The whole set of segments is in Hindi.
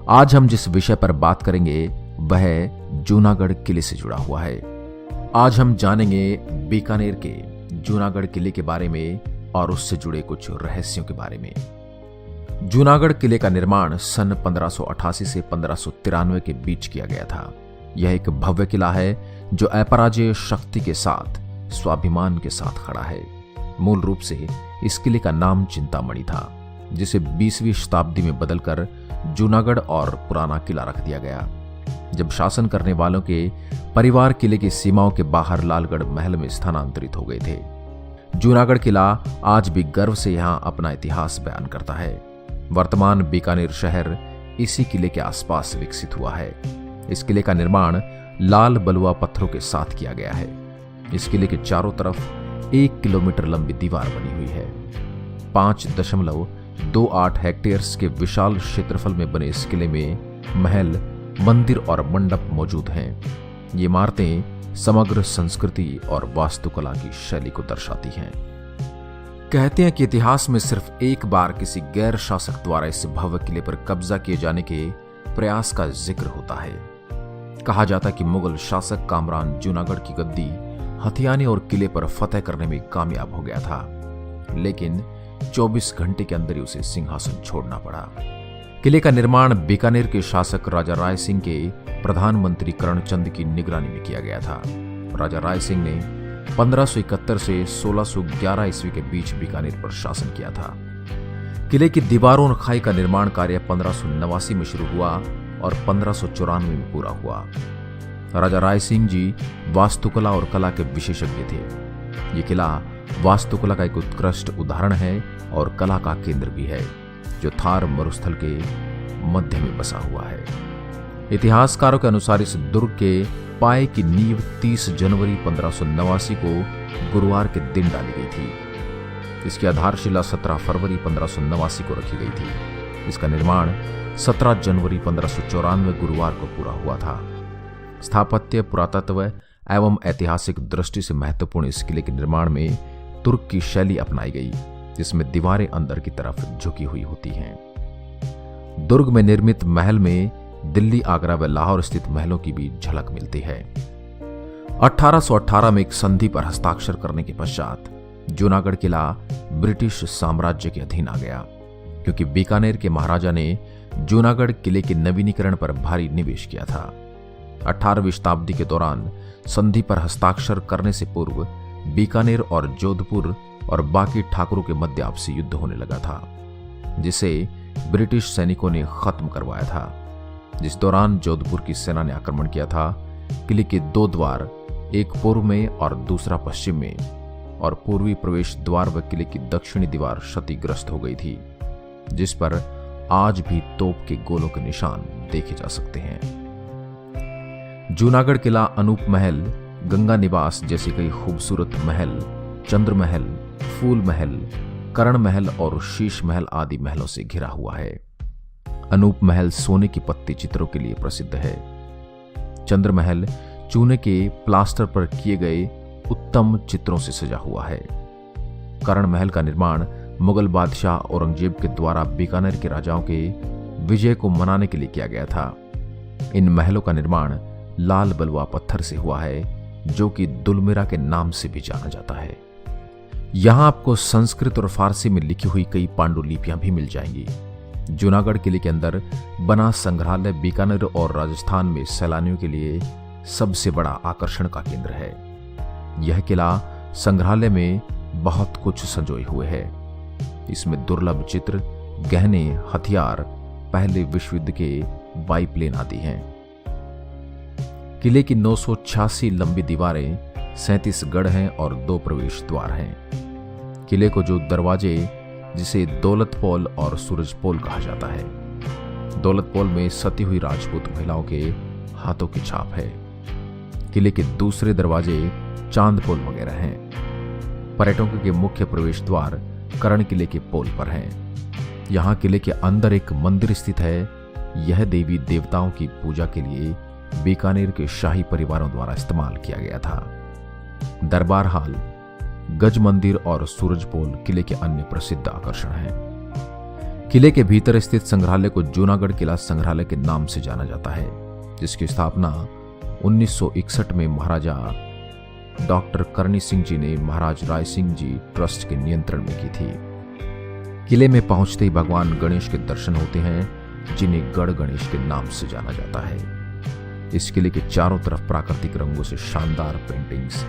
आज हम जिस विषय पर बात करेंगे वह जूनागढ़ किले से जुड़ा हुआ है। आज हम जानेंगे बीकानेर के जूनागढ़ किले के बारे में और उससे जुड़े कुछ रहस्यों के बारे में। जूनागढ़ किले का निर्माण सन 1588 से 1593 के बीच किया गया था। यह एक भव्य किला है जो अपराजेय शक्ति के साथ स्वाभिमान के साथ खड़ा है। मूल रूप से इस किले का नाम चिंतामणि था, जिसे 20वीं शताब्दी में बदलकर जूनागढ़ और पुराना किला रख दिया गया। जब शासन करने वालों के परिवार किले की सीमाओं के बाहर लालगढ़ महल में स्थानांतरित हो गए थे। जूनागढ़ किला आज भी गर्व से यहां अपना इतिहास बयान करता है। वर्तमान बीकानेर शहर इसी किले के आसपास विकसित हुआ है। इस किले का निर्माण लाल बलुआ पत्थरों के साथ किया गया है। इस किले के चारों तरफ 1 किलोमीटर लंबी दीवार बनी हुई है। 5.28 हेक्टेयर्स के विशाल क्षेत्रफल में बने इस किले में महल, मंदिर और मंडप मौजूद हैं। ये इमारतें समग्र संस्कृति और वास्तुकला की शैली को दर्शाती हैं। कहते हैं कि इतिहास में सिर्फ एक बार किसी गैर शासक द्वारा इस भव्य किले पर कब्जा किए जाने के प्रयास का जिक्र होता है। कहा जाता है कि मुगल शासक कामरान जूनागढ़ की गद्दी हथियाने और किले पर फतेह करने में कामयाब हो गया था, लेकिन 24 घंटे के अंदर ही उसे सिंहासन छोड़ना पड़ा। किले का निर्माण बीकानेर के शासक राजा राय सिंह के प्रधानमंत्री करणचंद की निगरानी में किया गया था। राजा राय सिंह ने 1571 से 1611 ईस्वी के बीच बीकानेर पर शासन किया था। किले की दीवारों और खाई का निर्माण कार्य 1589 में शुरू हुआ और 1594 में पूरा हुआ। राजा राय सिंह जी वास्तुकला और कला के विशेषज्ञ थे। ये किला वास्तुकला का एक उत्कृष्ट उदाहरण है और कला का केंद्र भी है, जो थार मरुस्थल के मध्य में बसा हुआ है। इतिहासकारों के अनुसार इस दुर्ग के पाए की नींव 30 जनवरी 1589 को गुरुवार के दिन डाली गई थी। इसकी आधारशिला 17 फरवरी 1589 को रखी गई थी। इसका निर्माण 17 जनवरी 1594 गुरुवार को पूरा हुआ था। स्थापत्य, पुरातत्व एवं ऐतिहासिक दृष्टि से महत्वपूर्ण इस किले के निर्माण में तुर्क की शैली अपनाई गई, जिसमें दीवारें अंदर की तरफ झुकी हुई होती हैं। दुर्ग में निर्मित महल में दिल्ली, आगरा व लाहौर स्थित महलों की भी झलक मिलती है। 1818 में एक संधि पर हस्ताक्षर करने के पश्चात जूनागढ़ किला ब्रिटिश साम्राज्य के अधीन आ गया, क्योंकि बीकानेर के महाराजा ने जूनागढ़ किले के नवीनीकरण पर भारी निवेश किया था। 18वीं शताब्दी के दौरान संधि पर हस्ताक्षर करने से पूर्व बीकानेर और जोधपुर और बाकी ठाकुरों के मध्य आपसी युद्ध होने लगा था, जिसे ब्रिटिश सैनिकों ने खत्म करवाया था। जिस दौरान जोधपुर की सेना ने आक्रमण किया था, किले के 2 द्वार, एक पूर्व में और दूसरा पश्चिम में, और पूर्वी प्रवेश द्वार व किले की दक्षिणी दीवार क्षतिग्रस्त हो गई थी, जिस पर आज भी तोप के गोलों के निशान देखे जा सकते हैं। जूनागढ़ किला अनूप महल, गंगा निवास जैसे कई खूबसूरत महल, चंद्र महल, फूल महल, करण महल और शीश महल आदि महलों से घिरा हुआ है। अनूप महल सोने की पत्ती चित्रों के लिए प्रसिद्ध है। चंद्र महल चूने के प्लास्टर पर किए गए उत्तम चित्रों से सजा हुआ है। करण महल का निर्माण मुगल बादशाह औरंगजेब के द्वारा बीकानेर के राजाओं के विजय को मनाने के लिए किया गया था। इन महलों का निर्माण लाल बलुआ पत्थर से हुआ है, जो कि दुलमिरा के नाम से भी जाना जाता है। यहां आपको संस्कृत और फारसी में लिखी हुई कई पांडुलिपियां भी मिल जाएंगी। जूनागढ़ किले के अंदर बना संग्रहालय बीकानेर और राजस्थान में सैलानियों के लिए सबसे बड़ा आकर्षण का केंद्र है। यह किला संग्रहालय में बहुत कुछ संजोए हुए है। इसमें दुर्लभ चित्र, गहने, हथियार, पहले विश्व युद्ध के बाईप्लेन आदि हैं। किले की 986 लंबी दीवारें, 37 गढ़ हैं और 2 प्रवेश द्वार हैं। किले को जो दरवाजे, जिसे दौलत पोल और सूरज पोल कहा जाता है, दौलत पोल में सती हुई राजपूत महिलाओं के हाथों की छाप है। किले के दूसरे दरवाजे चांद पोल वगैरह हैं। पर्यटकों के मुख्य प्रवेश द्वार करण किले के पोल पर हैं। यहाँ किले के अंदर एक मंदिर स्थित है। यह देवी देवताओं की पूजा के लिए बीकानेर के शाही परिवारों द्वारा इस्तेमाल किया गया था। दरबार हाल, गज मंदिर और सूरज पोल किले के अन्य प्रसिद्ध आकर्षण हैं। किले के भीतर स्थित संग्रहालय को जूनागढ़ किला संग्रहालय के नाम से जाना जाता है, जिसकी स्थापना 1961 में महाराजा डॉक्टर करणी सिंह जी ने महाराज राय सिंह जी ट्रस्ट के नियंत्रण में की थी। किले में पहुंचते ही भगवान गणेश के दर्शन होते हैं, जिन्हें गढ़ गणेश के नाम से जाना जाता है। इस किले के चारों तरफ प्राकृतिक रंगों से शानदार पेंटिंग्स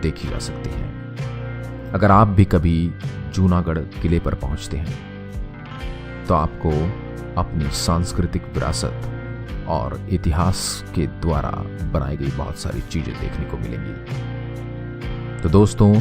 देखी जा सकती हैं। अगर आप भी कभी जूनागढ़ किले पर पहुंचते हैं तो आपको अपनी सांस्कृतिक विरासत और इतिहास के द्वारा बनाई गई बहुत सारी चीजें देखने को मिलेंगी। तो दोस्तों,